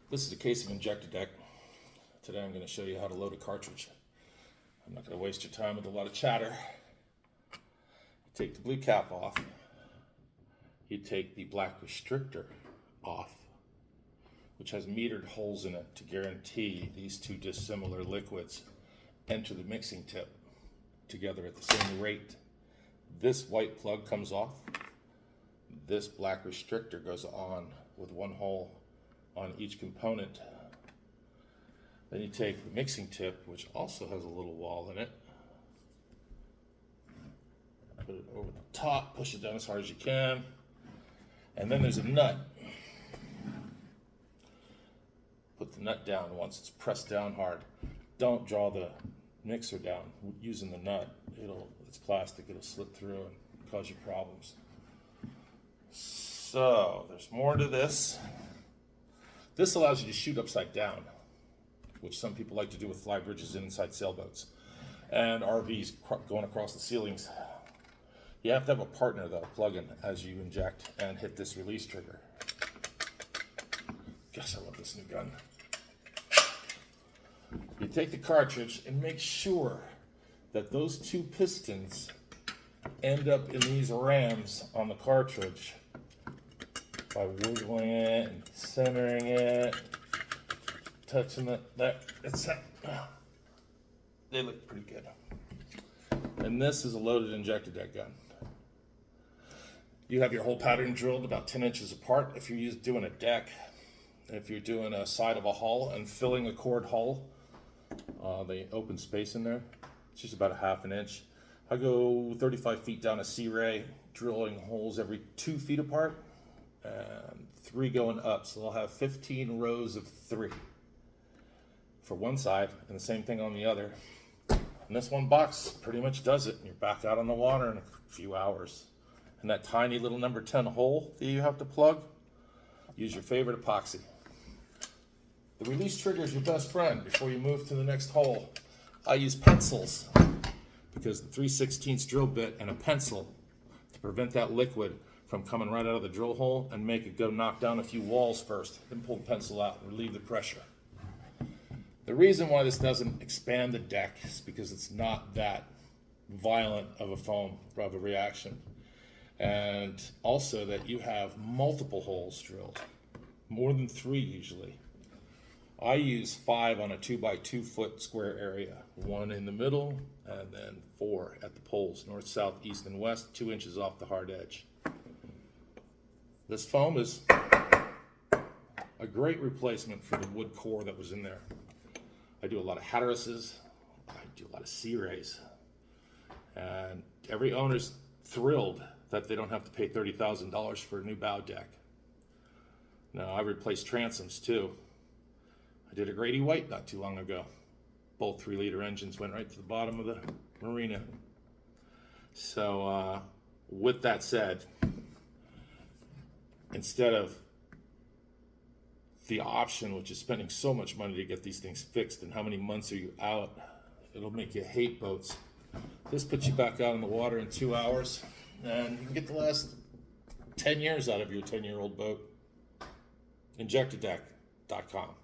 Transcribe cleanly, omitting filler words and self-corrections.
This is a case of Inject-A-Deck. Today I'm going to show you how to load a cartridge. I'm not going to waste your time with a lot of chatter. You take the blue cap off. You take the black restrictor off, which has metered holes in it to guarantee these two dissimilar liquids enter the mixing tip together at the same rate. This white plug comes off. This black restrictor goes on with one hole on each component. Then you take the mixing tip, which also has a little wall in it, put it over the top, push it down as hard as you can, and then there's a nut. Put the nut down once it's pressed down hard. Don't draw the mixer down using the nut. It's plastic, it'll slip through and cause you problems. So there's more to this. This allows you to shoot upside down, which some people like to do with fly bridges and inside sailboats and RVs going across the ceilings. You have to have a partner though, plug in as you inject and hit this release trigger. Guess I love this new gun. You take the cartridge and make sure that those two pistons end up in these rams on the cartridge by wiggling it and centering it, touching it. They look pretty good. And this is a loaded Inject-A-Deck gun. You have your hole pattern drilled about 10 inches apart if you're doing a deck. If you're doing a side of a hull and filling a cord hull, the open space in there, it's just about a half an inch. I go 35 feet down a C-ray, drilling holes every 2 feet apart, and 3 going up. So they'll have 15 rows of 3 for one side, and the same thing on the other. And this one box pretty much does it, and you're back out on the water in a few hours. And that tiny little number 10 hole that you have to plug, use your favorite epoxy. The release trigger is your best friend before you move to the next hole. I use pencils because the 3/16 drill bit and a pencil to prevent that liquid from coming right out of the drill hole and make it go knock down a few walls first, then pull the pencil out and relieve the pressure. The reason why this doesn't expand the deck is because it's not that violent of a foam of a reaction. And also that you have multiple holes drilled, more than 3 usually. I use 5 on a 2 by 2 foot square area, 1 in the middle, and then 4 at the poles, north, south, east, and west, 2 inches off the hard edge. This foam is a great replacement for the wood core that was in there. I do a lot of Hatterases, I do a lot of C-rays, and every owner's thrilled that they don't have to pay $30,000 for a new bow deck. Now, I replaced transoms too. I did a Grady White not too long ago. Both 3-liter engines went right to the bottom of the marina. So with that said, instead of the option, which is spending so much money to get these things fixed, and how many months are you out, it'll make you hate boats. This puts you back out in the water in 2 hours, and you can get the last 10 years out of your 10-year-old boat. Inject-A-Deck.com.